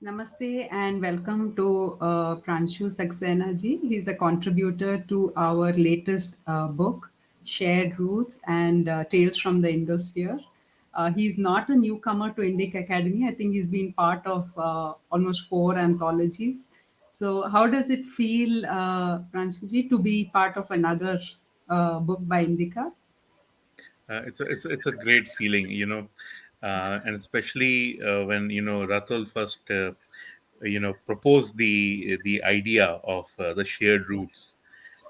Namaste and welcome to Pranshu Saxena ji. He's a contributor to our latest book, Shared Roots and Tales from the Indosphere. He's not a newcomer to Indic Academy. I think he's been part of almost four anthologies. So, how does it feel, Pranshu ji, to be part of another book by Indica? It's a great feeling, and especially when Ratul first proposed the idea of the shared roots,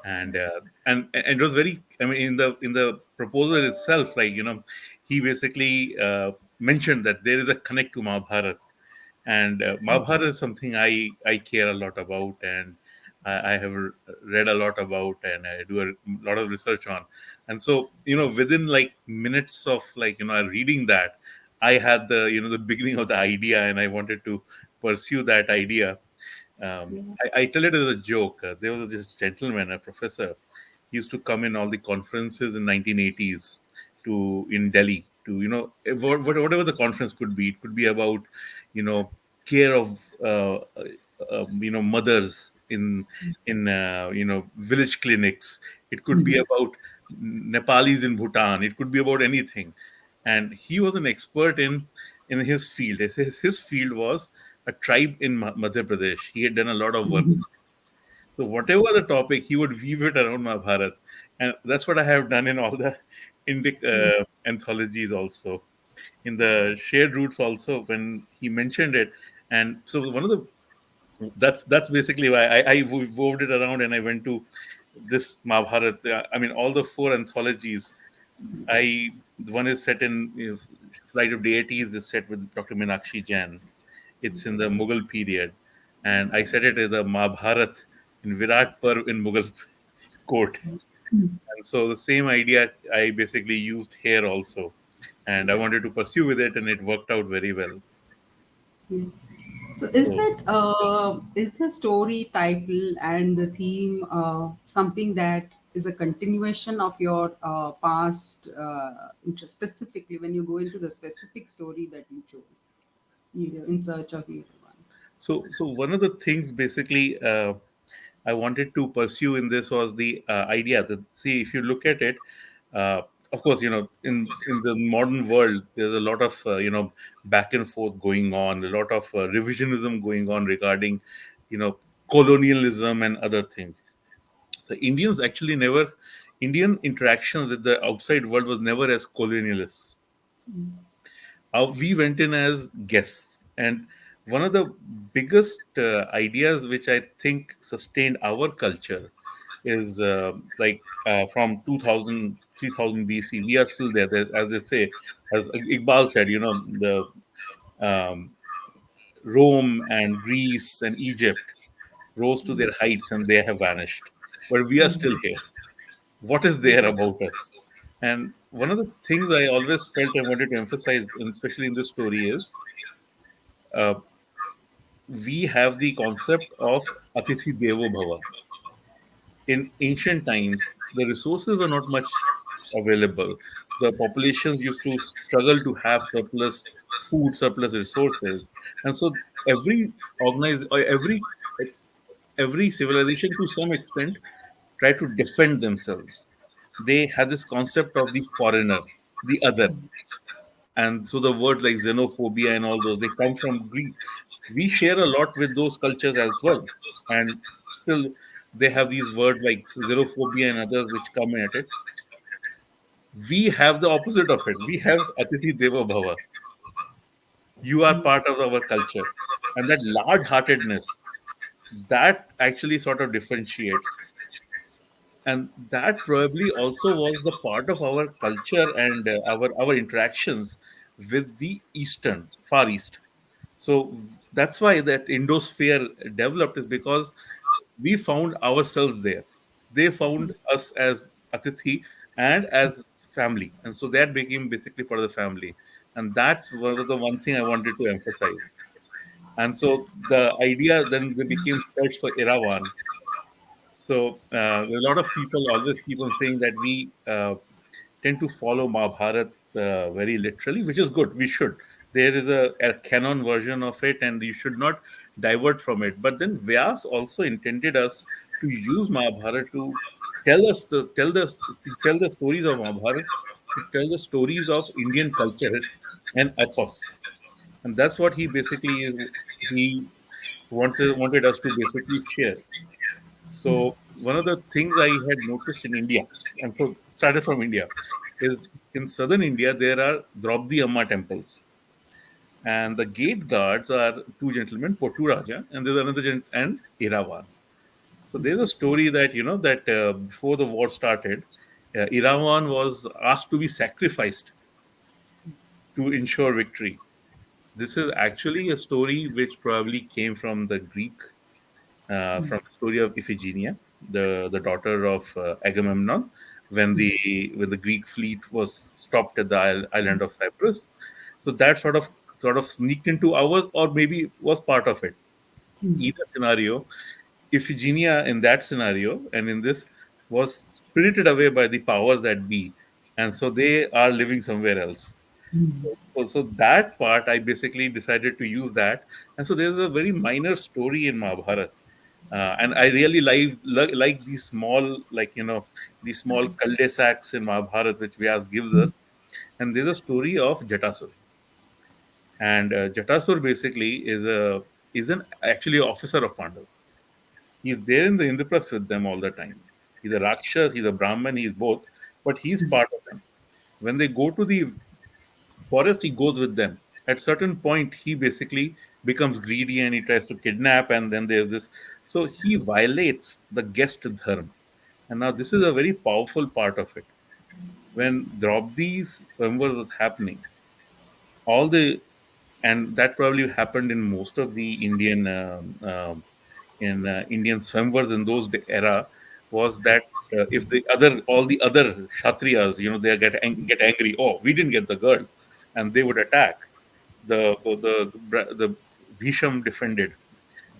and it was very. I mean, in the proposal itself, he basically mentioned that there is a connect to Mahabharata, and Mahabharata is something I care a lot about, and I have read a lot about, and I do a lot of research on. And so within like minutes of reading that, I had the beginning of the idea, and I wanted to pursue that idea. Yeah. I tell it as a joke. There was this gentleman, a professor. He used to come in all the conferences in 1980s to in Delhi to whatever the conference could be. It could be about you know care of mothers in village clinics. It could be about Nepalis in Bhutan. It could be about anything. And he was an expert in his field. His field was a tribe in Madhya Pradesh. He had done a lot of work. So whatever the topic, he would weave it around Mahabharata, and that's what I have done in all the Indic anthologies also. In the shared roots also, when he mentioned it, and so one of the that's basically why I woved it around, and I went to this Mahabharata. I mean, all the four anthologies. The one is set in Flight of Deities is set with Dr. Meenakshi Jain. It's in the Mughal period, and I set it as the Mahabharat in Virat Parv in Mughal court. And so the same idea I basically used here also, and I wanted to pursue with it, and it worked out very well. Yeah. So So, is the story title and the theme something that is a continuation of your past interest, specifically when you go into the specific story that you chose, In Search of Iravan? so one of the things basically I wanted to pursue in this was the idea that, see, if you look at it, uh, of course, in the modern world, there's a lot of back and forth going on, a lot of revisionism going on regarding you know colonialism and other things. So Indian interactions with the outside world was never as colonialist. We went in as guests, and one of the biggest ideas which I think sustained our culture is from 2000 3000 BC. We are still there. As they say, as Iqbal said, the um, Rome and Greece and Egypt rose to their heights and they have vanished, but we are still here. What is there about us? And one of the things I always felt I wanted to emphasize, and especially in this story, is uh, we have the concept of Atithi Devo Bhava. In ancient times, the resources were not much available. The populations used to struggle to have surplus food, surplus resources, and so every organized or every civilization, to some extent, tried to defend themselves. They had this concept of the foreigner, the other, and so the words like xenophobia and all those, they come from Greek. We share a lot with those cultures as well, and still they have these words like xenophobia and others which come at it. We have the opposite of it. We have Atithi Deva Bhava. You are part of our culture, and that large-heartedness, that actually sort of differentiates, and that probably also was the part of our culture and our interactions with the eastern far east. So that's why that Indosphere developed, is because we found ourselves there. They found us as Atithi and as family. And so that became basically part of the family. And that's the one thing I wanted to emphasize. And so the idea then they became search for Iravan. So a lot of people always keep on saying that we tend to follow Mahabharata very literally, which is good. We should. There is a canon version of it, and you should not divert from it. But then Vyas also intended us to use Mahabharata to tell us the tell the to tell the stories of Mahabharata, to tell the stories of Indian culture and ethos, and that's what he basically is. He wanted us to basically share. So one of the things I had noticed in India, and so started from India, is in southern India there are Draupadi Amma temples, and the gate guards are two gentlemen, Poturaja, and there's another and Iravan. So there's a story that that before the war started, Iravan was asked to be sacrificed to ensure victory. This is actually a story which probably came from the Greek, from the story of Iphigenia, the daughter of Agamemnon, when the Greek fleet was stopped at the island of Cyprus. So that sort of sneaked into ours, or maybe was part of it. Either scenario, Iphigenia in that scenario and in this was spirited away by the powers that be, and so they are living somewhere else. So that part I basically decided to use that, and so there's a very minor story in Mahabharata, and I really like these small, these small cul-de-sacs in Mahabharata which Vyas gives us. And there's a story of Jatasur, and Jatasur basically is an actually officer of Pandavas. He's there in the Indraprasth with them all the time. He's a Rakshas, he's a Brahman, he's both, but he's part of them. When they go to the forest, he goes with them. At certain point, he basically becomes greedy and he tries to kidnap, and then there's this. So he violates the guest dharma. And now this is a very powerful part of it. When Draupadi's swamvar was happening, all the and that probably happened in most of the Indian swamvars in those era, was that if the other all the other kshatriyas, they get angry. Oh, we didn't get the girl, and they would attack. The Bhisham defended,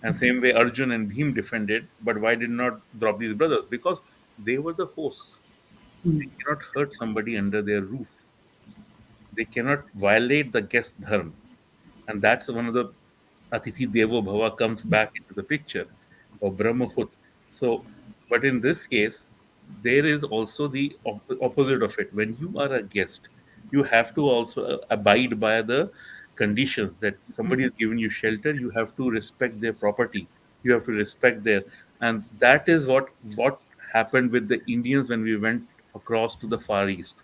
and same way Arjun and Bhim defended. But why did not drop these brothers? Because they were the hosts. They cannot hurt somebody under their roof. They cannot violate the guest dharma, and that's one of the Atithi Devo Bhava comes back into the picture, or Brahmahut. So, but in this case, there is also the opposite of it. When you are a guest, you have to also abide by the conditions that somebody has given you shelter. You have to respect their property. You have to respect their, and that is what happened with the Indians when we went across to the Far East.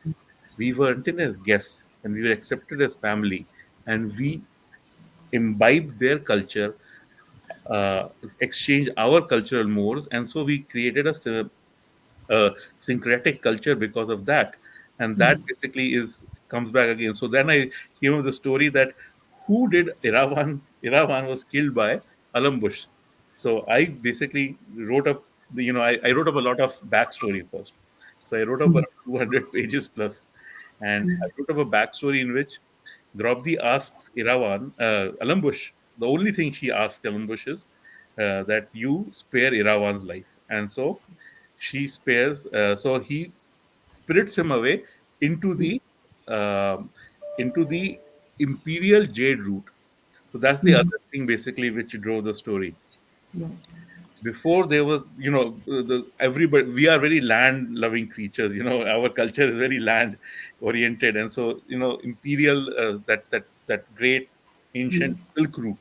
We weren't in as guests, and we were accepted as family, and we imbibe their culture, uh, exchange our cultural mores, and so we created a syncretic culture because of that. And that basically is comes back again. So then I came up with the story that who did Iravan? Iravan was killed by Alambush. So I basically wrote up I wrote up a lot of backstory first. So I wrote up around 200 pages plus, and I wrote up a backstory in which Draupadi asks Alambush, the only thing she asks Alambush is that you spare Iravan's life. And so she spares, so he spirits him away into the um into the imperial jade route. So that's the other thing basically which drove the story. Before there was, everybody, we are very land loving creatures, our culture is very land oriented, and so imperial, that great ancient silk route,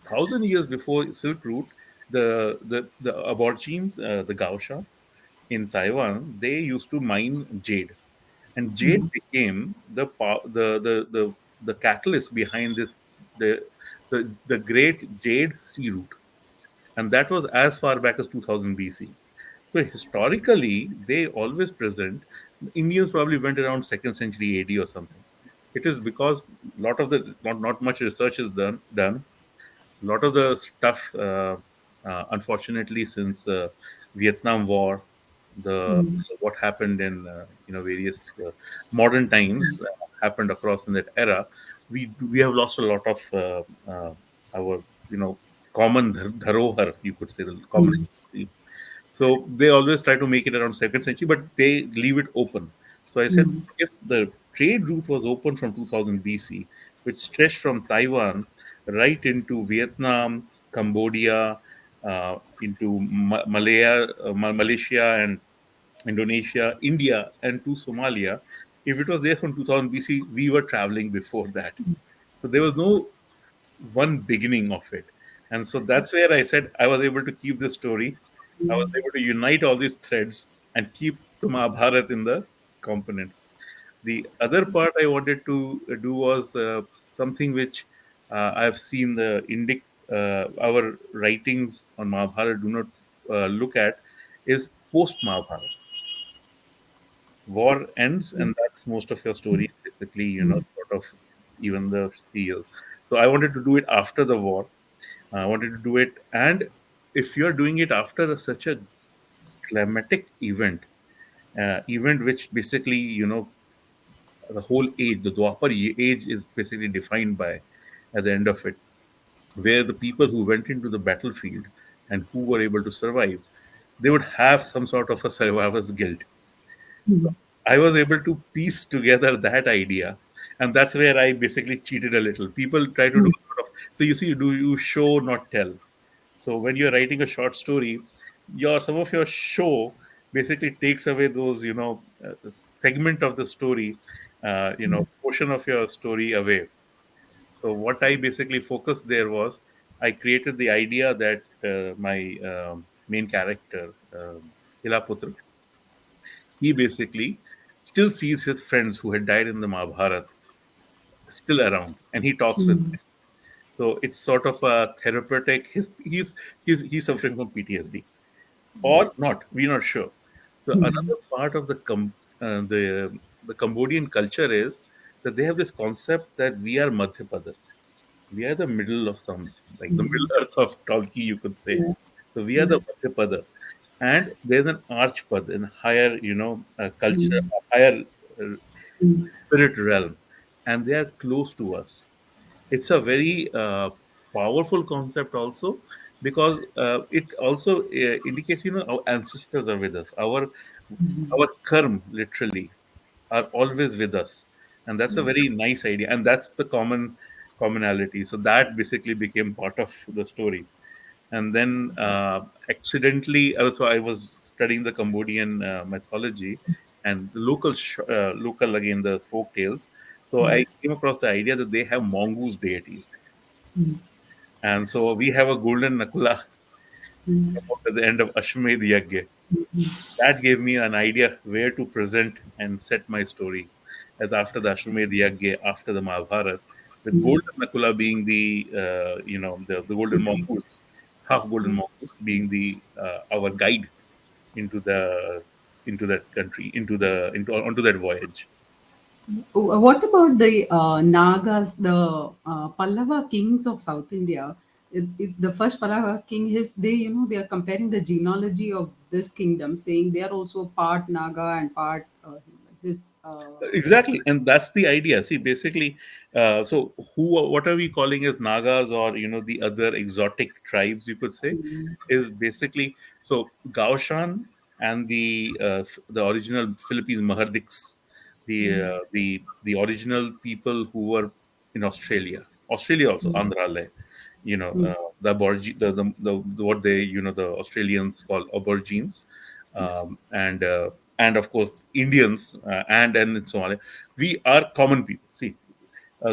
1,000 years before silk route, the aborigines, the gaosha in Taiwan, they used to mine jade, and jade became the catalyst behind this, the great jade sea route, and that was as far back as 2000 BC. So historically, they always present. Indians probably went around second century AD or something. It is because a lot of the not much research is done. A lot of the stuff, unfortunately, since Vietnam War, the what happened in various modern times happened across in that era. We have lost a lot of our common dharohar, you could say, the common legacy. So they always try to make it around second century, but they leave it open. So I said, mm, if the trade route was open from 2000 BC, which stretched from Taiwan right into Vietnam, Cambodia, into Malaysia and Indonesia, India, and to Somalia, if it was there from 2000 BC, we were traveling before that. So there was no one beginning of it. And so that's where I said I was able to keep this story. I was able to unite all these threads and keep the Mahabharata in the component. The other part I wanted to do was something which I've seen our writings on Mahabharata do not look at, is post Mahabharata. War ends, and that's most of your story, basically, sort of even the 3 years. So I wanted to do it after the war. I wanted to do it, and if you're doing it after such a climatic event which basically, the whole age, the Dwapar age is basically defined by at the end of it, where the people who went into the battlefield and who were able to survive, they would have some sort of a survivor's guilt. So I was able to piece together that idea, and that's where I basically cheated a little. People try to do sort of, so you see, you show not tell. So when you're writing a short story, your some of your show basically takes away those, segment of the story, portion of your story away. So what I basically focused there was I created the idea that my main character, Hilaputra, he basically still sees his friends who had died in the Mahabharata still around, and he talks with them. So it's sort of a therapeutic. He's suffering from PTSD or not. We're not sure. So another part of the Cambodian culture is that they have this concept that we are Madhyapada. We are the middle of like the middle earth of Turkey, you could say. So we are the Madhyapada, and there's an archpad in higher, culture, higher uh, spirit realm, and they are close to us. It's a very powerful concept also, because it also indicates, our ancestors are with us. Our karm literally are always with us, and that's a very nice idea, and that's the commonality. So that basically became part of the story. And then accidentally, also I was studying the Cambodian mythology and the local, again, the folk tales. So I came across the idea that they have mongoose deities, and so we have a golden nakula at the end of Ashwamedh Yagya. That gave me an idea where to present and set my story, as after the Ashwamedh Yagya, after the Mahabharata, with golden nakula being the golden mongoose, half golden mongoose being the our guide into the into that country, into onto that voyage. What about the Nagas, the Pallava kings of South India? If the first Pallava king is they, they are comparing the genealogy of this kingdom, saying they are also part Naga and part his. Exactly, and that's the idea. See, basically, so what are we calling as Nagas, or the other exotic tribes, you could say, is basically, so Gaoshan and the original Philippines Mahardiks, the original people who were in Australia also Andhra, the what they, the Australians call Aborigines, and of course Indians, and in Somalia, we are common people. See,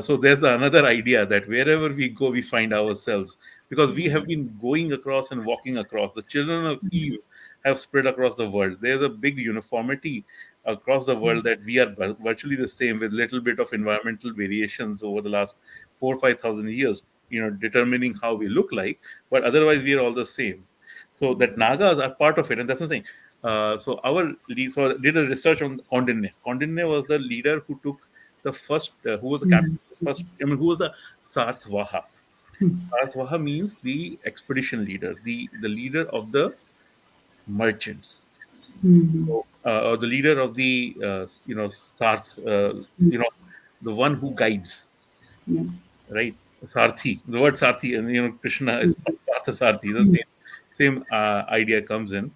so there's another idea that wherever we go, we find ourselves, because we have been going across and walking across. The children of Eve have spread across the world. There's a big uniformity across the world, that we are virtually the same, with little bit of environmental variations over the last 4 or 5 thousand years, determining how we look like, but otherwise we are all the same. So that Nagas are part of it, and that's what I'm saying. So I did a research on Kondinne. Kondinne was the leader who took the first, who was the captain, first, I mean, who was the Sarthwaha. Sarthwaha means the expedition leader, the leader of the merchants, or the leader of the, Sarth, you know, the one who guides, Yeah. right? Sarthi, the word Sarthi, and Krishna is Partha Sarthi. The same idea comes in.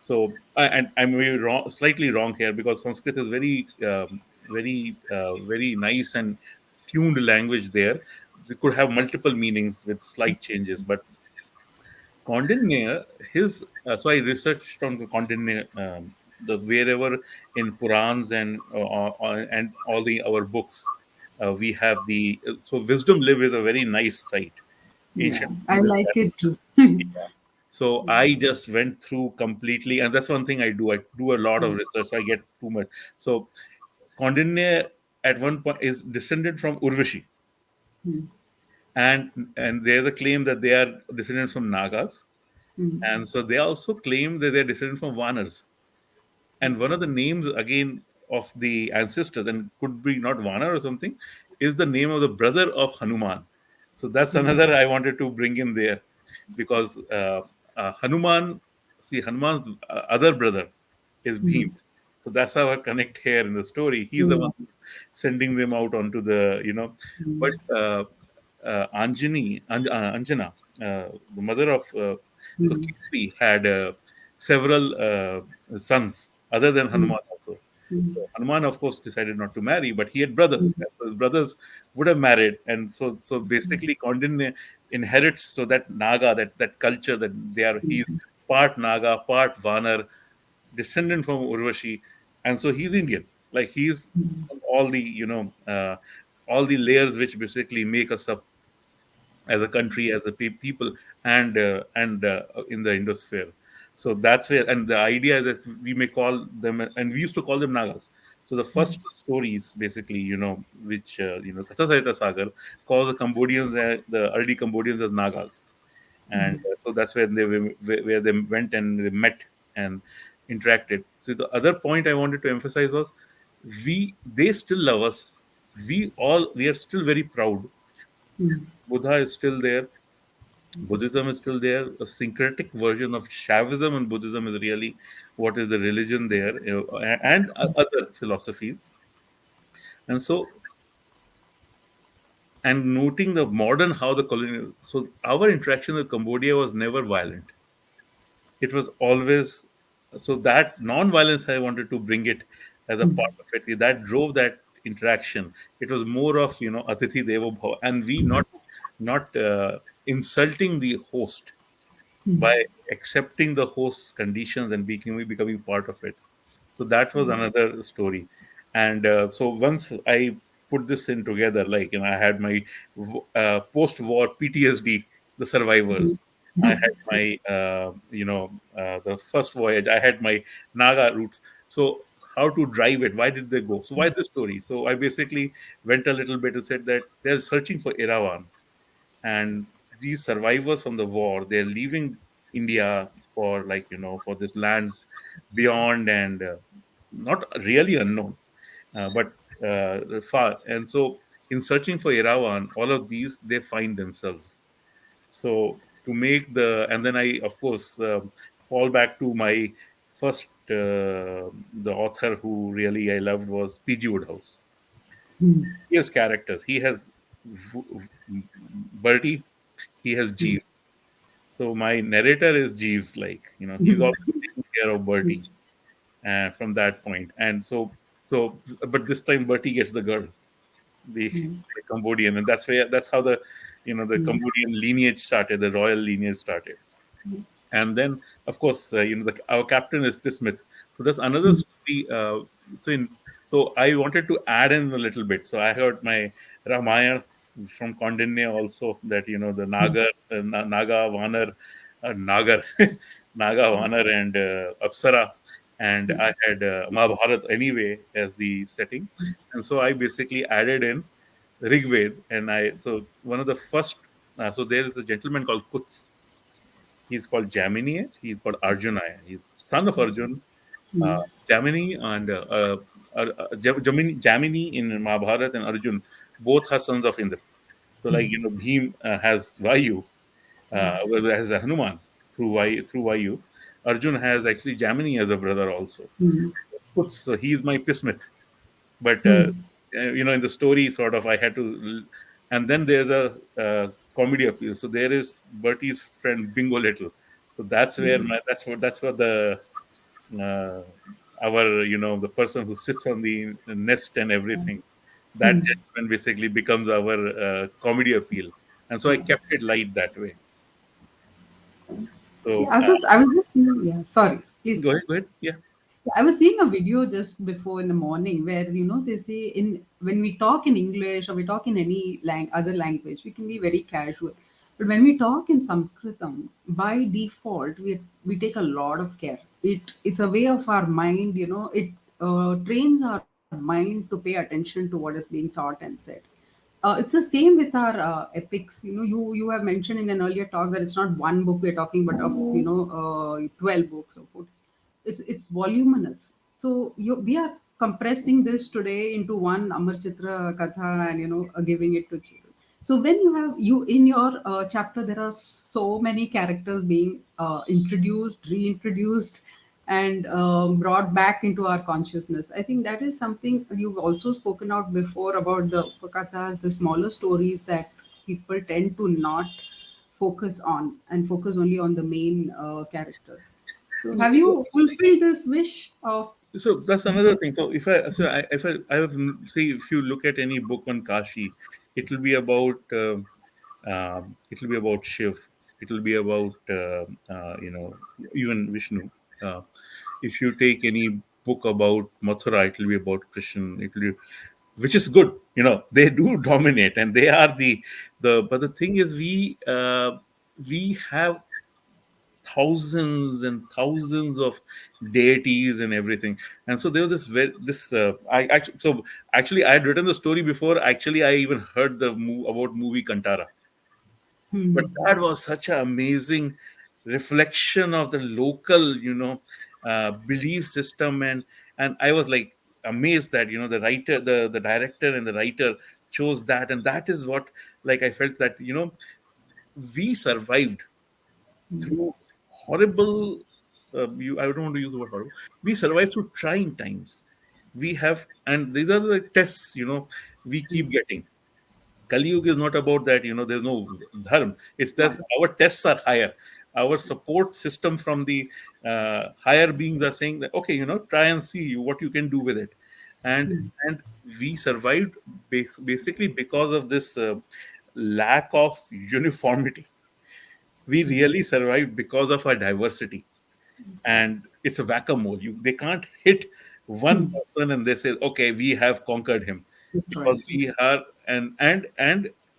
So, and I'm very wrong, slightly wrong here, because Sanskrit is very, very nice and tuned language there. They could have multiple meanings with slight changes, but Condemnare, his so I researched on the Condemnare, the wherever in Purans and all the our books, we have the so Wisdom Live is a very nice site, Yeah, ancient I Indian. like it too. Yeah. So I just went through completely, and that's one thing I do. I do a lot of research. I get too much. So Condemnare at one point is descended from Urvashi, and there's a claim that they are descendants from Nagas, and so they also claim that they're descended from Vanars. And one of the names again of the ancestors, and could be not Vana or something, is the name of the brother of Hanuman. So that's another I wanted to bring in there, because Hanuman, see, Hanuman's other brother is Bhim. So that's how I connect here in the story. He's the one who's sending them out onto the, but Anjana, the mother of, so Keshri had several sons other than Hanuman also. So Hanuman, of course, decided not to marry, but he had brothers. And so his brothers would have married, and so basically, Condin inherits so that Naga, that culture that they are. He's part Naga, part Vanar, descendant from Urvashi, and so he's Indian. Like he's all the all the layers which basically make us up as a country, as a people, and in the Indosphere. So that's where, and the idea is that we may call them, and we used to call them Nagas. So the first stories, basically, which Katha Sahita Sagar calls the Cambodians, the early Cambodians as Nagas, and so that's where where they went and they met and interacted. So the other point I wanted to emphasize was, they still love us. We are still very proud. Buddha is still there. Buddhism is still there. A syncretic version of Shaivism and Buddhism is really what is the religion there, and other philosophies. And so, and noting the modern how the colonial, so our interaction with Cambodia was never violent. It was always, so that non-violence I wanted to bring it as a part of it. That drove that interaction. It was more of Atithi Devo Bhava, and we not insulting the host by accepting the host's conditions and becoming part of it. So that was another story. And so once I put this in together, like, I had my post-war PTSD, the survivors. I had my, the first voyage. I had my Naga roots. So how to drive it? Why did they go? So why this story? So I basically went a little bit and said that they're searching for Iravan, and these survivors from the war, they're leaving India for, like, for this lands beyond, and not really unknown, but far. And so in searching for Iravan, all of these, they find themselves. So to make the, and then I, of course, fall back to my first, the author who really I loved was PG Woodhouse. He has characters. He has Bertie, he has Jeeves. So my narrator is Jeeves, like, he's always taking care of Bertie, and from that point. And so, but this time Bertie gets the girl, the Cambodian, and that's how the, the Cambodian lineage started, the royal lineage started. And then, of course, our captain is Smith. So that's another story. So in, so I wanted to add in a little bit. So I heard my Ramayana from Kondinne also, that the Naga Vanar, Nagar, Naga Vanar, and Apsara, and I had Mahabharata anyway as the setting, and so I basically added in Rigved, and I so one of the first. So there is a gentleman called Kuts. He's called Jamini. He's called Arjunaya. He's son of Arjun. Uh, Jamini and Jamini in Mahabharata, and Arjun both are sons of Indra. So, like, Bhim has Vayu, has a Hanuman through Vayu. Arjun has actually Jamini as a brother also. So he's my Pismith. But in the story, sort of, I had to, and then there's a comedy appeal. So there is Bertie's friend Bingo Little. So that's where that's what the uh, our, the person who sits on the nest and everything, that gentleman basically becomes our comedy appeal. And so I kept it light that way. Yeah, So I was just seeing, yeah, sorry, please. go ahead, go ahead. Yeah. I was seeing a video just before in the morning where they say in when we talk in English or we talk in any other language, we can be very casual. But when we talk in Sanskritam, by default, we take a lot of care. It's a way of our mind. It trains our mind to pay attention to what is being taught and said. It's the same with our epics. You have mentioned in an earlier talk that it's not one book we're talking, but of 12 books or 14. It's voluminous. So we are compressing this today into one Amar Chitra Katha and giving it to children. So when you in your chapter, there are so many characters being introduced, reintroduced, and brought back into our consciousness. I think that is something you've also spoken out before about the upakathas, the smaller stories that people tend to not focus on and focus only on the main characters. So, have you fulfilled this wish of? So that's another thing. So if I have, say, if you look at any book on Kashi, it will be about Shiv. It will be about even Vishnu. Uh, if you take any book about Mathura, it will be about Krishna. It will be, which is good. They do dominate, and they are the. But the thing is, we have thousands and thousands of deities and everything. And so there was this I actually, I had written the story before actually I even heard about movie Kantara. But that was such an amazing reflection of the local belief system. And I was like amazed that the writer, the director and the writer chose that. And that is what, like, I felt that we survived through horrible, I don't want to use the word horrible. We survive through trying times. We have, and these are the tests, we keep getting. Kali Yuga is not about that, there's no dharma. It's that Right. our tests are higher. Our support system from the higher beings are saying that, okay, try and see what you can do with it. And we survived basically because of this lack of uniformity. We really survived because of our diversity. And it's a whack-a-mole. They can't hit one person and they say, okay, we have conquered him. Destroyed. Because we are, and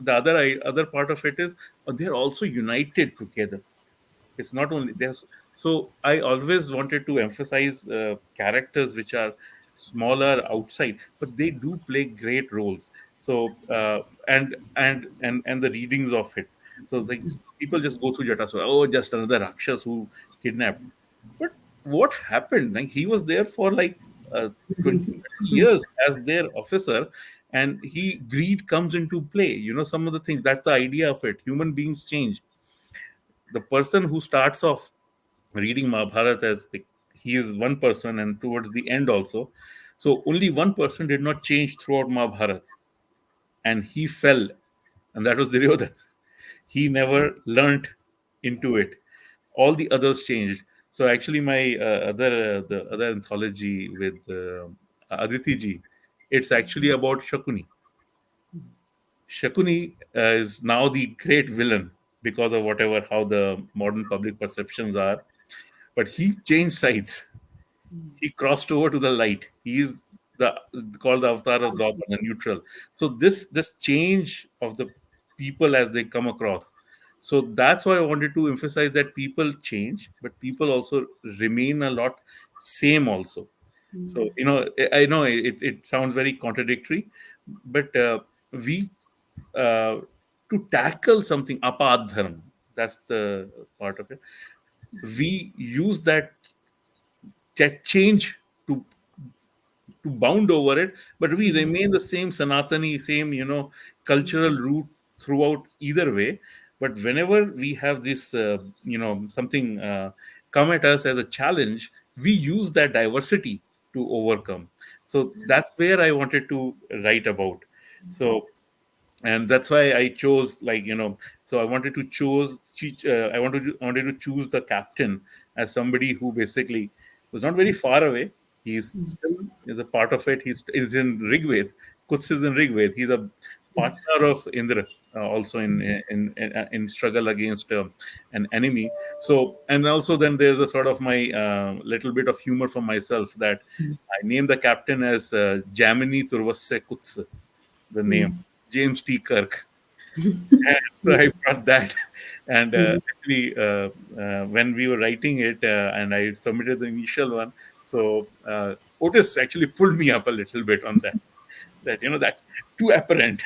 the other part of it is, they're also united together. It's not only there's. So I always wanted to emphasize characters which are smaller outside, but they do play great roles. So and the readings of it. So like, people just go through Jata, oh, just another Rakshas who kidnapped. But what happened? Like, he was there for like uh, 20, Easy. 30 years as their officer, and greed comes into play. Some of the things, that's the idea of it. Human beings change. The person who starts off reading Mahabharata as he is one person, and towards the end also. So only one person did not change throughout Mahabharata, and he fell, and that was Duryodhana. He never learnt into it. All the others changed. So actually, my the other anthology with Aditi ji, it's actually about Shakuni. Shakuni is now the great villain because of whatever how the modern public perceptions are. But he changed sides. He crossed over to the light. He is the called the avatar of Dharma, the neutral. So this change of the people as they come across. So that's why I wanted to emphasize that people change, but people also remain a lot same also. So I know it sounds very contradictory, but we to tackle something apadharam, that's the part of it. We use that change to bound over it, but we remain the same Sanatani, same cultural root throughout either way. But whenever we have this, something come at us as a challenge, we use that diversity to overcome. So that's where I wanted to write about. So, and that's why I chose, like, so I wanted to choose I wanted to choose the captain as somebody who basically was not very far away. He's still is a part of it. He's is in Rigved. Kuts is in Rigved. He's a partner of Indra, also in struggle against an enemy. So, and also then there's a sort of my little bit of humor for myself that I named the captain as Jamini Turvasse Kuts, the name James T. Kirk. And so I brought that, and actually, when we were writing it, and I submitted the initial one, so Otis actually pulled me up a little bit on that. That that's too apparent.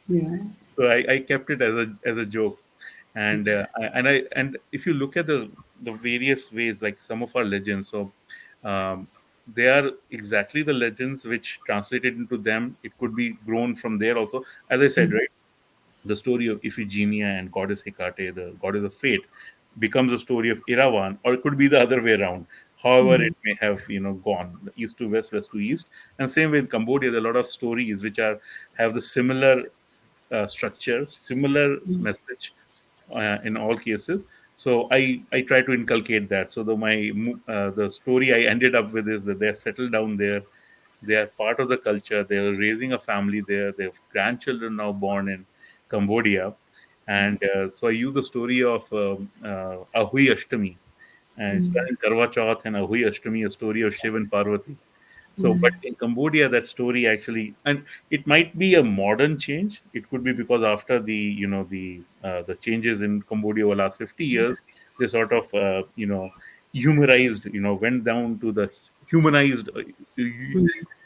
Yeah. So I kept it as a joke, and and if you look at the various ways, like some of our legends, so um, they are exactly the legends which translated into them. It could be grown from there also, as I said, right? The story of Iphigenia and goddess Hecate, the goddess of fate, becomes a story of Iravan, or it could be the other way around. However, it may have gone east to west, west to east, and same way in Cambodia, there are a lot of stories which are have the similar structure, similar message in all cases. So I try to inculcate that. So the story I ended up with is that they're settled down there, they are part of the culture. They are raising a family there. They have grandchildren now born in Cambodia, and so I use the story of Ahui Ashtami, and it's done in Karwa Chauth and Ahui Ashtami, a story of Shiv and Parvati. So, but in Cambodia, that story actually, and it might be a modern change. It could be because after the changes in Cambodia over the last 50 years, they sort of humorized, went down to the humanized.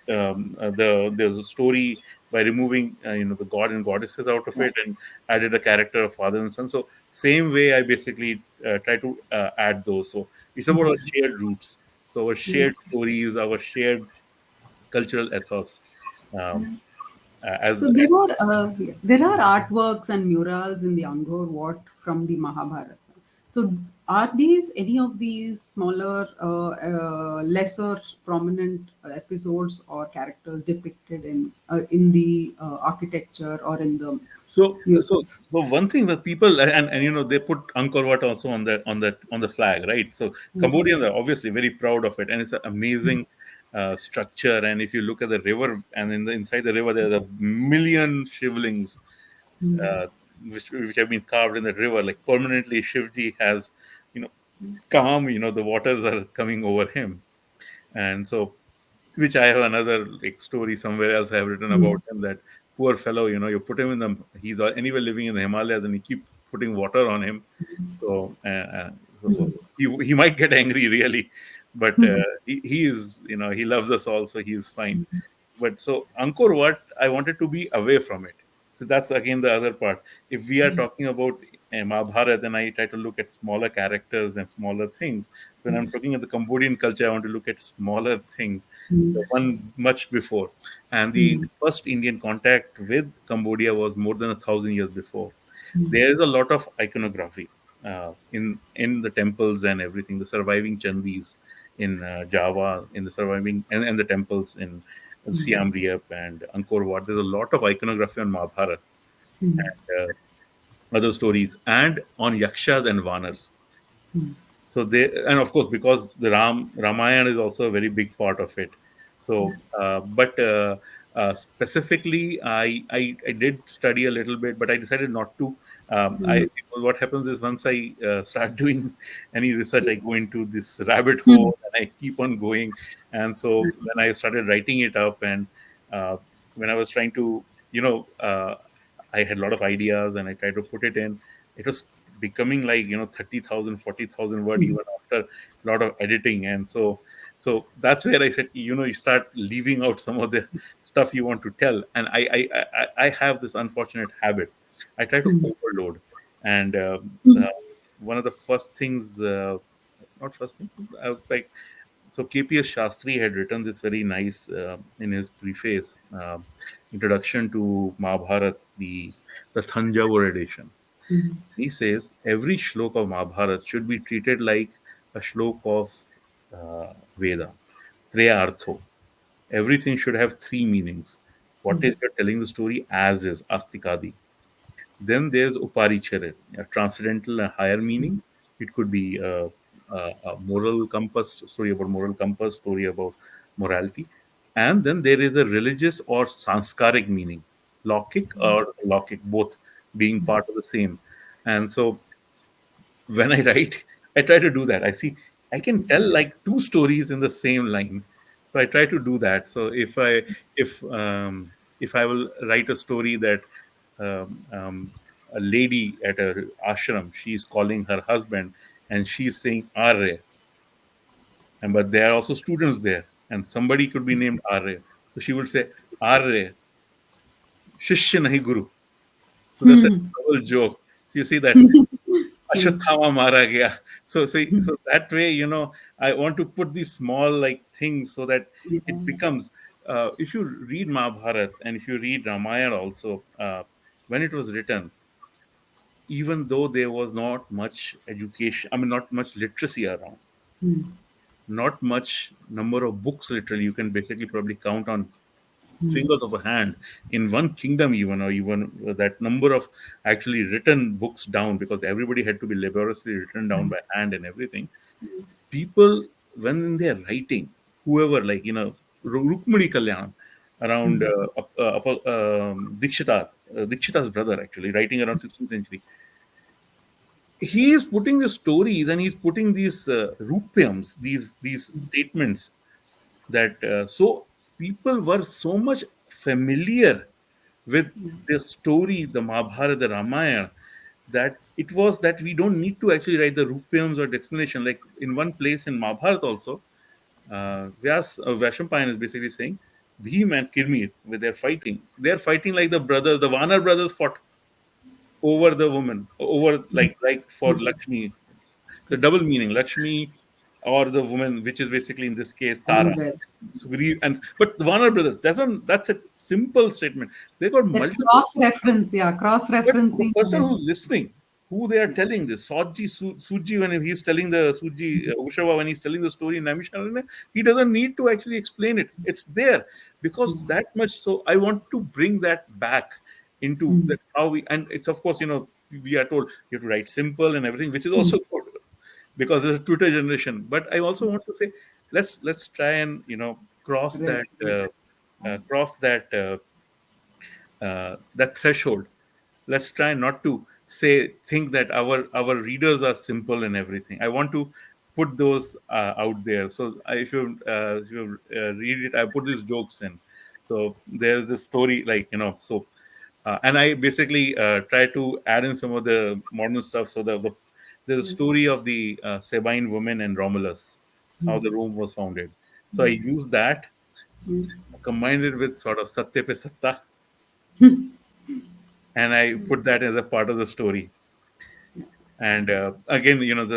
There's a story by removing the god and goddesses out of it and added a character of father and son. So same way I basically try to add those. So it's about our shared roots, so our Yeah. shared stories, our shared cultural ethos. Um, as So there are artworks and murals in the Angkor Wat from the Mahabharata. So are these any of these smaller, lesser prominent episodes or characters depicted in the architecture or in the So, so, murals? so one thing that people and they put Angkor Wat also on the flag, right? So Cambodians are obviously very proud of it, and it's an amazing structure. And if you look at the river, and inside the river, there's a million shivlings uh, which have been carved in the river, like permanently. Shivji has, you know, calm. The waters are coming over him, and so which I have another like story somewhere else I have written about him, that poor fellow, you put him in he's anyway living in the Himalayas, and you keep putting water on him. So, so he might get angry really, but he is, he loves us all, so he's fine. But so Angkor Wat, I wanted to be away from it. So that's again the other part. If we are talking about Mahabharata, then I try to look at smaller characters and smaller things. When I'm talking at the Cambodian culture, I want to look at smaller things, the one much before. And the first Indian contact with Cambodia was more than 1,000 years before. There is a lot of iconography in the temples and everything. The surviving chandis in Java, in the surviving and the temples in Siam Reap and Angkor Wat. There's a lot of iconography on Mahabharata and other stories, and on yakshas and vanars. So they, and of course, because the Ramayana is also a very big part of it. So but specifically I did study a little bit, but I decided not to. I Because what happens is, once I start doing any research, I go into this rabbit hole and I keep on going. And so when I started writing it up, and uh, when I was trying to, you know I had a lot of ideas and I tried to put it in. It was becoming like 30,000, 40,000 word even after a lot of editing. And so that's where I said, you start leaving out some of the stuff you want to tell. And I have this unfortunate habit. I try to overload. And one of the first things, not first thing, like, so KPS Shastri had written this very nice in his preface, introduction to Mahabharat, the Thanjavur edition. He says every shlok of Mahabharata should be treated like a shlok of Veda, Treya Artho. Everything should have three meanings. What is you're telling the story as is, Astikadi. Then there's Uparicharit, a transcendental, a higher meaning. It could be a moral compass, story about moral compass, story about morality. And then there is a religious or sanskaric meaning, Lokik or Lokik, both being part of the same. And so when I write, I try to do that. I see I can tell like two stories in the same line, so I try to do that. So if I will write a story that a lady at a ashram, she's calling her husband and she's saying Arya, and but there are also students there, and somebody could be named Arya, so she would say Arya, Shishya nahi Guru. So that's a double joke. So you see that Ashwatthama mara gaya. So see, so that way, I want to put these small like things so that Yeah. it becomes. If you read Mahabharata and if you read Ramayana also, when it was written, even though there was not much education, I mean, not much literacy around, not much number of books. Literally, you can basically probably count on fingers of a hand in one kingdom, even, or even that number of actually written books down, because everybody had to be laboriously written down by hand and everything. People, when they're writing, whoever, like, Rukmini Kalyan around Dikshita's brother, actually writing around 16th century, he is putting the stories and he's putting these rupyams, these statements, that so people were so much familiar with the story, the Mahabharata, the Ramayana, that it was that we don't need to actually write the rupyams or the explanation. Like in one place in Mahabharata also, Vashampayan is basically saying Bhim and Kirmir, where they're fighting like the brothers, the Vanar brothers fought over the woman, over like for Lakshmi. So double meaning, Lakshmi or the woman, which is basically in this case Tara. And well, Sugriv and but the Warner Brothers, that's a simple statement. They got that multiple. cross reference, yeah, cross But the referencing person with who's listening, who they are telling this, Suji, when he's telling the Suji, Ushava, when he's telling the story in Namisharana, he doesn't need to actually explain it. It's there because that much. So I want to bring that back into that how we, and it's of course, we are told you have to write simple and everything, which is also good because there's a Twitter generation. But I also want to say, let's try and cross right. that cross that threshold. Let's try not to think that our readers are simple and everything. I want to put those out there. So if you read it, I put these jokes in. So there's this story, like, so and I basically try to add in some of the modern stuff. So there's a story of the Sabine women and Romulus, how the Rome was founded. So I use that, combined it with sort of Satya pe Satta, and I put that as a part of the story. And again, as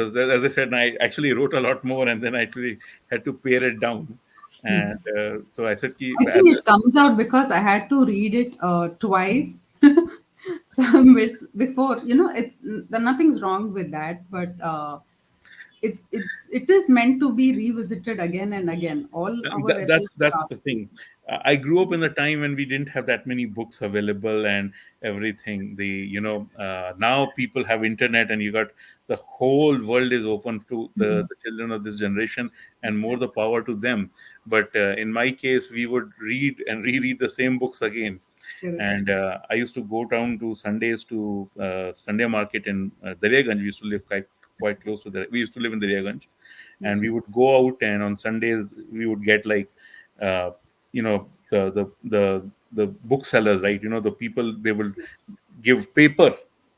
I said, I actually wrote a lot more, and then I actually had to pare it down. And so I said, I think it comes out because I had to read it twice. So it's before, it's nothing's wrong with that, but it is meant to be revisited again and again. All our editors That's the ask me. thing. I grew up in a time when we didn't have that many books available and everything. Now people have internet, and you got the whole world is open to the children of this generation, and more the power to them. But in my case, we would read and reread the same books again. Correct. And I used to go down to Sundays to Sunday market in Daryaganj. We used to live quite close to there. We used to live in Daryaganj, and we would go out, and on Sundays we would get like uh, the booksellers, right? The people, they will give paper,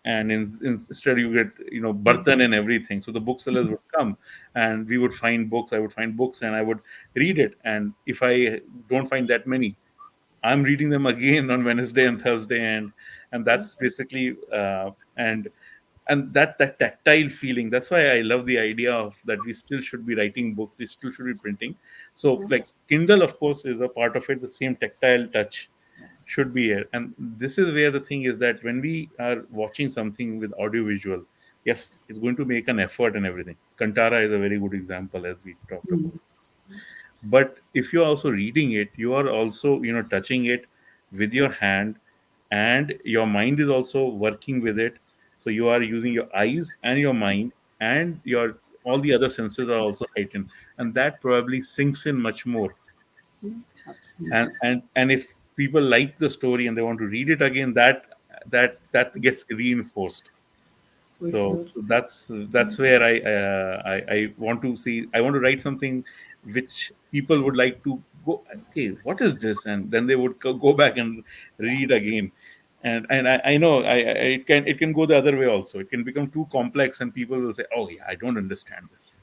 and instead you get bartan and everything. So the booksellers would come, and we would find books. I would find books, and I would read it. And if I don't find that many, I'm reading them again on Wednesday and Thursday, and that's basically and that tactile feeling. That's why I love the idea of that we still should be writing books, we still should be printing. So like Kindle, of course, is a part of it. The same tactile touch should be here, and this is where the thing is that when we are watching something with audiovisual, yes, it's going to make an effort and everything. Kantara is a very good example, as we talked about. But if you're also reading it, you are also touching it with your hand, and your mind is also working with it. So you are using your eyes and your mind and your all the other senses are also heightened, and that probably sinks in much more. Yeah, absolutely. And if people like the story and they want to read it again, that gets reinforced. For So sure. that's where I want to see. I want to write something which people would like to go. Okay, what is this? And then they would go back and read again. And I know it can go the other way also. It can become too complex, and people will say, "Oh yeah, I don't understand this."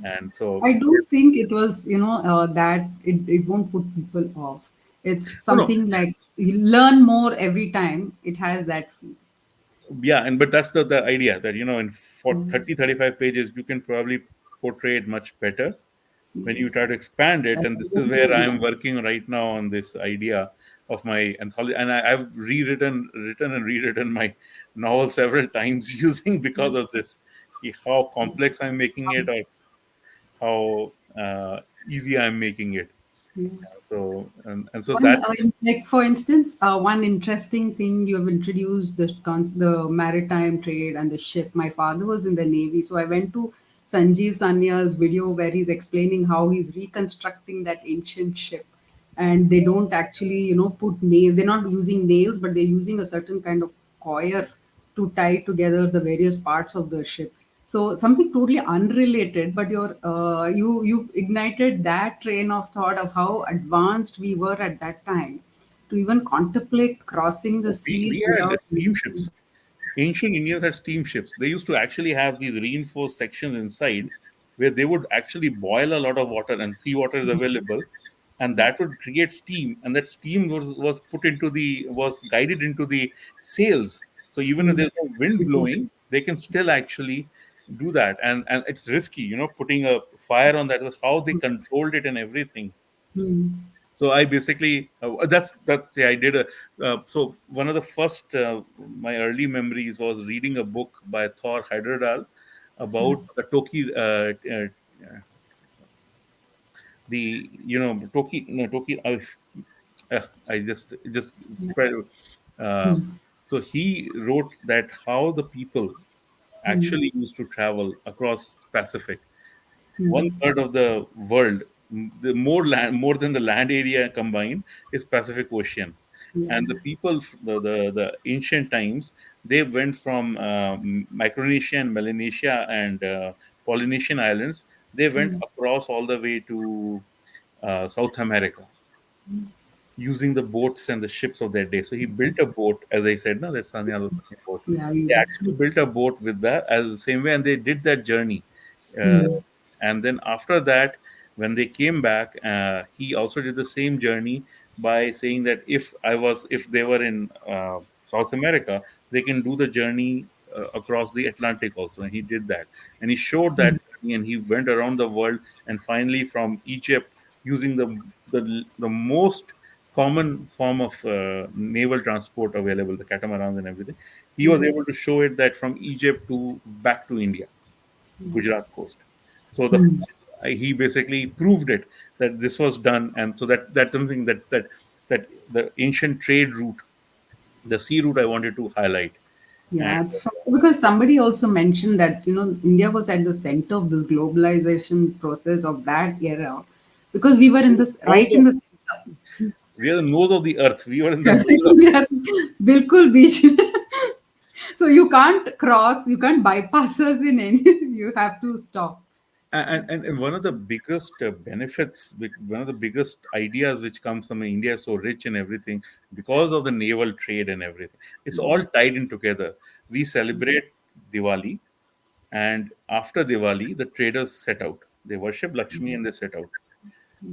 And so I don't think it was, that it won't put people off. It's no, no, something like you learn more every time. It has that feel. yeah, and but that's the idea that in for Mm. 30-35 pages you can probably portray it much better when Yes. you try to expand it. That's And this is even where more, I'm yeah. working right now on this idea of my anthology. And I've written and rewritten my novel several times using because of this, how complex I'm making it, or how easy I'm making it. Yeah. So One, that like for instance, one interesting thing you have introduced the maritime trade and the ship. My father was in the navy, so I went to Sanjeev Sanyal's video where he's explaining how he's reconstructing that ancient ship, and they don't actually, put nails. They're not using nails, but they're using a certain kind of coir to tie together the various parts of the ship. So something totally unrelated, but you ignited that train of thought of how advanced we were at that time to even contemplate crossing the we seas had without. steamships. Ancient Indians had steamships. They used to actually have these reinforced sections inside where they would actually boil a lot of water, and seawater is available, and that would create steam, and that steam was put into the was guided into the sails. So even if Mm, there's no wind blowing, they can still actually do that. And it's risky, putting a fire on that. How they controlled it and everything. mm, So I basically that's yeah, I did a so one of the first my early memories was reading a book by Thor Heyerdahl about the Toki the Toki no Toki I just spread uh, mm, so he wrote that how the people mm, actually used to travel across Pacific. One mm. third of the world, the more than the land area combined, is Pacific Ocean. Yeah. And the people, the ancient times, they went from Micronesia and Melanesia and Polynesian islands. They went Mm, across all the way to South America using the boats and the ships of that day. So he built a boat, as I said, no, that's Sanya was talking about. yeah. They actually built a boat with that as the same way, and they did that journey. Uh, Mm, and then after that, when they came back, he also did the same journey by saying that if they were in South America, they can do the journey across the Atlantic also. And he did that, and he showed that mm, journey, and he went around the world, and finally from Egypt using the most common form of naval transport available, the catamarans and everything. He was mm, able to show it that from Egypt to back to India, Gujarat coast. So mm. he basically proved it that this was done, and so that's something that the ancient trade route, the sea route, I wanted to highlight. And Yeah, because somebody also mentioned that India was at the center of this globalization process of that era, because we were in this nose right in of the center. we are the nose of the earth. We were in the nose of We are बिल्कुल बीच में. So you can't cross, you can't bypass us in any. You have to stop. and one of the biggest benefits, one of the biggest ideas which comes from India is so rich in everything because of the naval trade and everything. It's all tied in together. We celebrate Diwali, and after Diwali, the traders set out. They worship Lakshmi and they set out.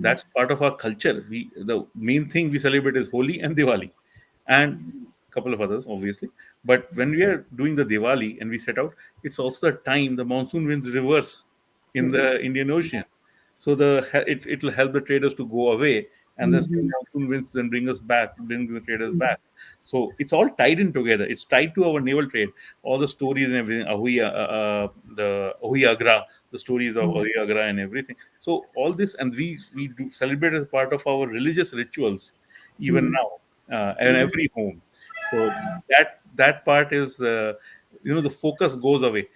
That's part of our culture. The main thing we celebrate is Holi and Diwali, and a couple of others, obviously. But when we are doing the Diwali and we set out, it's also the time the monsoon winds reverse in Correct. the Indian Ocean. So it'll help the traders to go away, and the same Mhm. monsoon winds then bring the traders back. So it's all tied in together. It's tied to our naval trade. All the stories and everything, the Ahui Agra, the stories of Mm, Ahui Agra and everything. So all this, and we do celebrate as part of our religious rituals, even mm, now, in every home. So that part is, the focus goes away.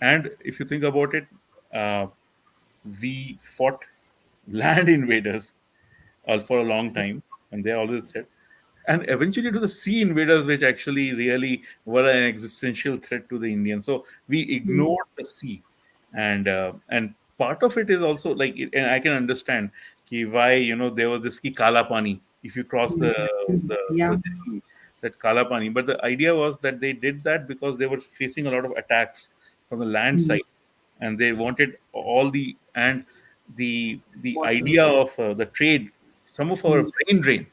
And if you think about it, uh, we fought land invaders for a long time, and they always said, and eventually to the sea invaders, which actually really were an existential threat to the Indians. So we Mm, ignored the sea, and part of it is also like, and I can understand why there was this ki kala pani if you cross mm, mm. the Yeah. sea, that kala pani. But the idea was that they did that because they were facing a lot of attacks from the land Mm. side, and they wanted all the Water. idea of the trade, some of our Mm, brain drain.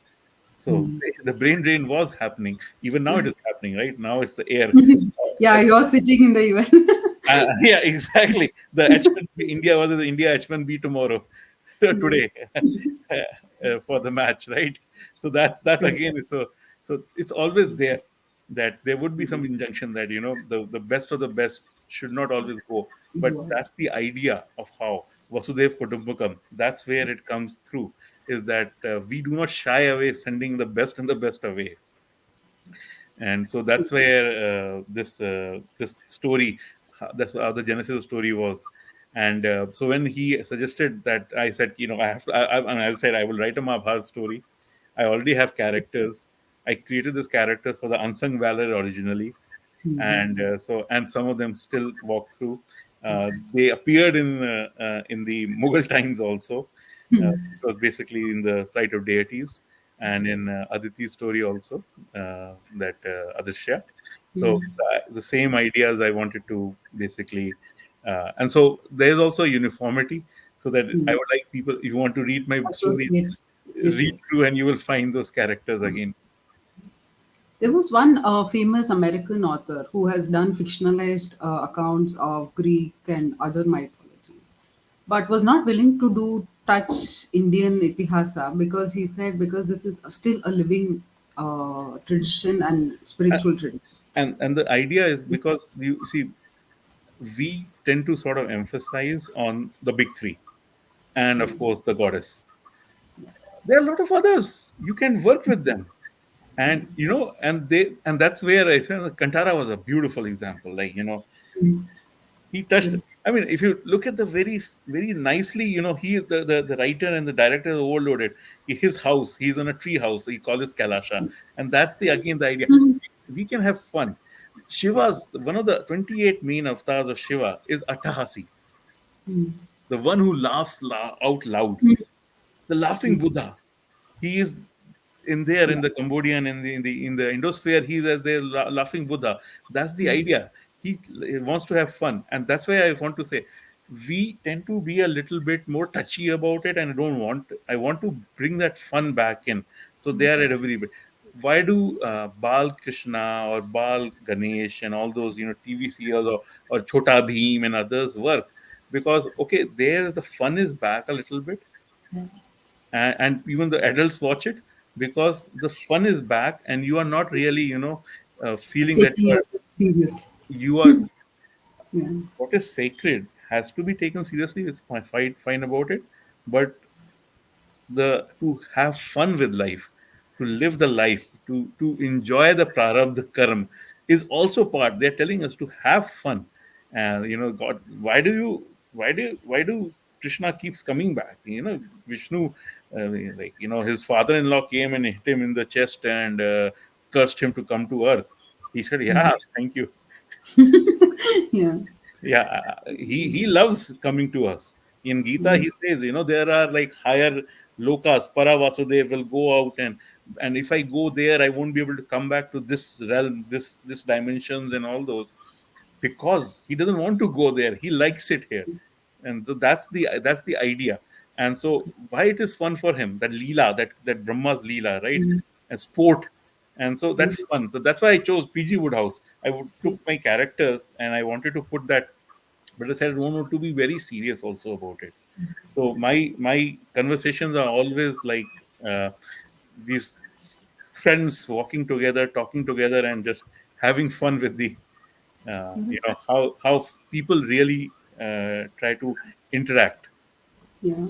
So mm. the brain drain was happening. Even now Yeah. it is happening, right? Now it's the air. Yeah, you're sitting in the US. Yeah, exactly. The H1B India versus the India H1B tomorrow, Yeah. today, for the match, right? So that Correct. again is so it's always there that there would be some injunction that the best of the best should not always go. But Go ahead. that's the idea of how Vasudev Kutumbakam. That's where it comes through. Is that we do not shy away sending the best and the best away. And so that's where this story, that's how the genesis of the story was. And so when he suggested that, I said, I have to, and I said I will write a Mahabharata story. I already have characters. I created this character for the unsung valor originally, Mm, and some of them still walk through. They appeared in the Mughal times also. It was basically in the Flight of Deities, and in Aditi's story also, that Adishya. yeah. So the same ideas I wanted to basically, and so there's also uniformity, so that I Mm. would like people, if you want to read my stories, Associate it read with. through and you will find those characters again. There was one famous American author who has done fictionalized accounts of Greek and other mythologies, but was not willing to do touch Indian itihasa because he said because this is still a living tradition and spiritual tradition. And the idea is because you see, we tend to sort of emphasize on the big three, and of course the goddess. There are a lot of others, you can work with them. And and that's where I said Kantara was a beautiful example. Like, he touched. Yeah. I mean, if you look at the very nicely, he the writer and the director is overloaded. His house, he's on a tree house, so he calls it Kalasha. And that's the idea. Mhm. We can have fun. Shiva's one of the 28 main avatars of Shiva is Atahasi, Mm. the one who laughs out loud, the laughing Buddha. He is in there Yeah. in the Cambodian, in the Indosphere. He's as the laughing Buddha. That's the idea. He wants to have fun, and that's why I want to say we tend to be a little bit more touchy about it, and I want to bring that fun back in. So they are at every bit. Why do Bal Krishna or Bal Ganesh and all those TV serials, or Chota Bheem and others work? Because okay, there's the fun is back a little bit, Yeah. and even the adults watch it because the fun is back, and you are not really feeling that Taking yourself seriously. you are Yeah. what is sacred has to be taken seriously. It's fine about it, but the to have fun with life, to live the life, to enjoy the prarabdha karm is also part. They're telling us to have fun, and God, why do Krishna keeps coming back? Vishnu, like his father-in-law came and hit him in the chest and cursed him to come to earth. He said, "Yeah, thank you." Yeah. Yeah, he loves coming to us. In Gita, Mm. he says, there are like higher lokas, Paravasudev will go out, and if I go there, I won't be able to come back to this realm, this dimensions and all those, because he doesn't want to go there. He likes it here, and so that's the idea. And so why it is fun for him, that Leela, that Brahma's Leela, right, Mm. and sport, and so Mm. that's fun. So that's why I chose PG Woodhouse. Yeah. Took my characters and I wanted to put that, but I said I wanted to be very serious also about it. So my conversations are always like these friends walking together, talking together, and just having fun with the how people really try to interact. Yeah.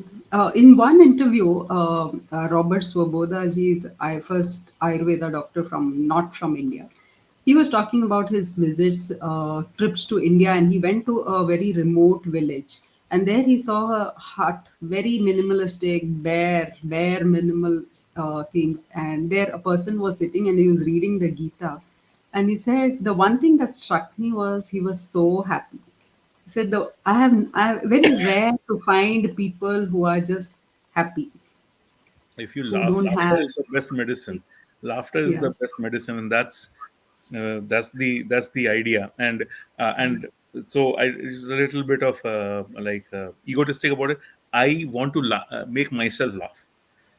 In one interview, Robert Swoboda ji is I first Ayurveda doctor from not from India. He was talking about his visits, trips to India, and he went to a very remote village. And there he saw a hut, very minimalistic, bare, minimal things. And there a person was sitting and he was reading the Gita. And he said, the one thing that struck me was he was so happy. He said, I have very rare to find people who are just happy, If you who laugh, don't laughter have, is the best medicine. Laughter is yeah. the best medicine, and that's the idea. And so I it's a little bit of egotistic about it. I want to make myself laugh.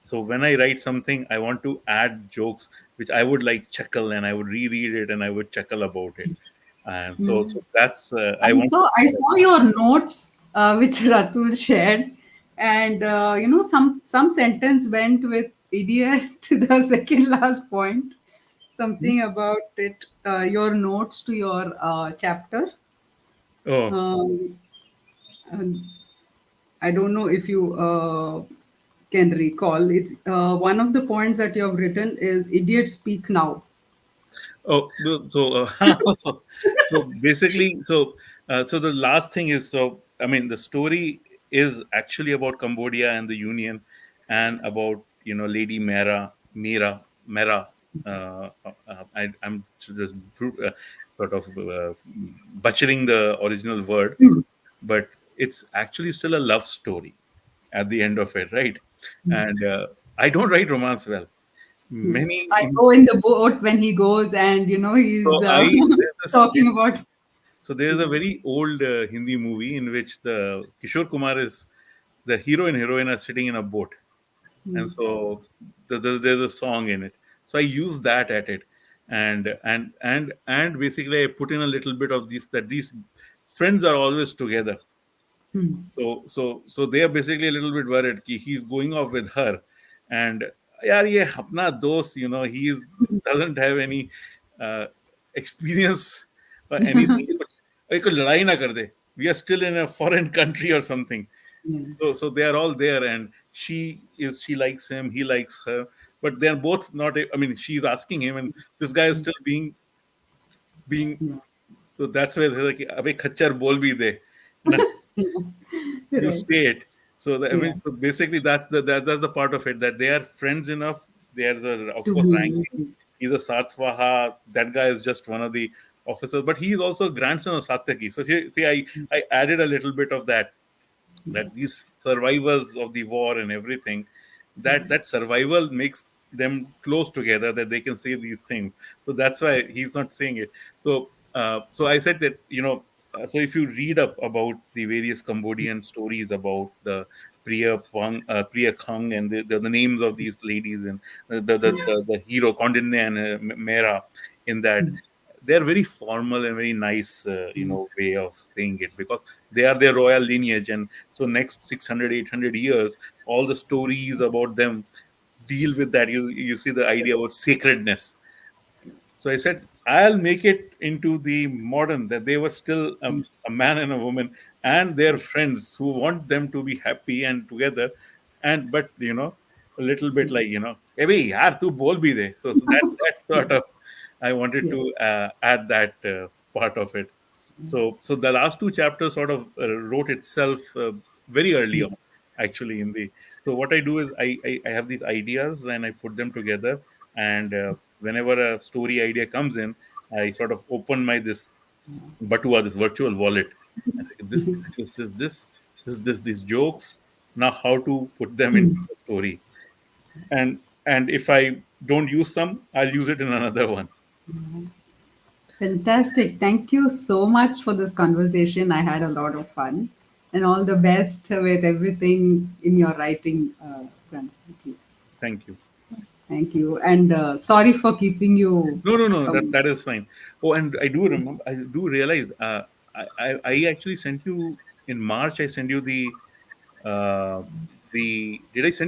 So when I write something, I want to add jokes which I would like chuckle, and I would reread it and I would chuckle about it. And so that's I want to I do that. saw your notes, which Ratul shared, and some sentence went with idiot to the second last point. Hmm? Something about it. Your notes to your chapter. Oh, Um, and I don't know if you can recall. It's one of the points that you have written is "Idiots speak now." so basically, so the last thing is, so I mean, the story is actually about Cambodia and the Union, and about Lady Mera. I'm just sort of butchering the original word, Hmm. but it's actually still a love story at the end of it, right? And I don't write romance well. Many I go in the boat when he goes, and he's so I there's this talking about. So there's a very old Hindi movie in which the Kishore Kumar is the hero and heroine are sitting in a boat, and so there's a song in it. So I use that at it, and basically I put in a little bit of these friends are always together. Hmm. So they are basically a little bit worried कि he's going off with her, and यार ये अपना दोस्त, he doesn't have any uh, experience or anything. कुछ लड़ाई ना कर दे. We are still in a foreign country or something. Yeah. So they are all there, and she likes him, he likes her, but they're both not. I mean, she's asking him, and this guy is still being. Yeah. So that's where they're like, "अबे खच्चर बोल भी दे." You Right. say it. So I Yeah. mean, so basically, that's the part of it, that they are friends enough. There's of To course be. ranking. He's a Sartwaha. That guy is just one of the officers, but he's also grandson of Satyaki. So see, I added a little bit of that these survivors of the war and everything, that survival makes them close together, that they can say these things. So that's why he's not saying it. So I said that, so if you read up about the various Cambodian stories about the Priya Khang, and the names of these ladies, and the hero Kondinne and Mera, in that they're very formal and very nice, way of saying it, because they are their royal lineage. And so next 600, 800 years, all the stories about them deal with that. You see the idea about sacredness. So I said, I'll make it into the modern, that they were still a man and a woman, and their friends who want them to be happy and together. And but a little bit like, "Eh bhai, yaar, tu bol bhi de." So that sort of, I wanted Yeah. to add that part of it. So the last two chapters sort of wrote itself very early on, actually. So what I do is I have these ideas and I put them together, and whenever a story idea comes in, I sort of open my this Batua, this virtual wallet, and say, this, these jokes. Now, how to put them into the story? And if I don't use some, I'll use it in another one. Fantastic. Thank you so much for this conversation. I had a lot of fun. And all the best with everything in your writing, Pranjit. Thank you. Thank you. And sorry for keeping you No, no, no. That away. that is fine. Oh, and I do remember. I do realize. I actually sent you in March. I sent you uh, the. Did I send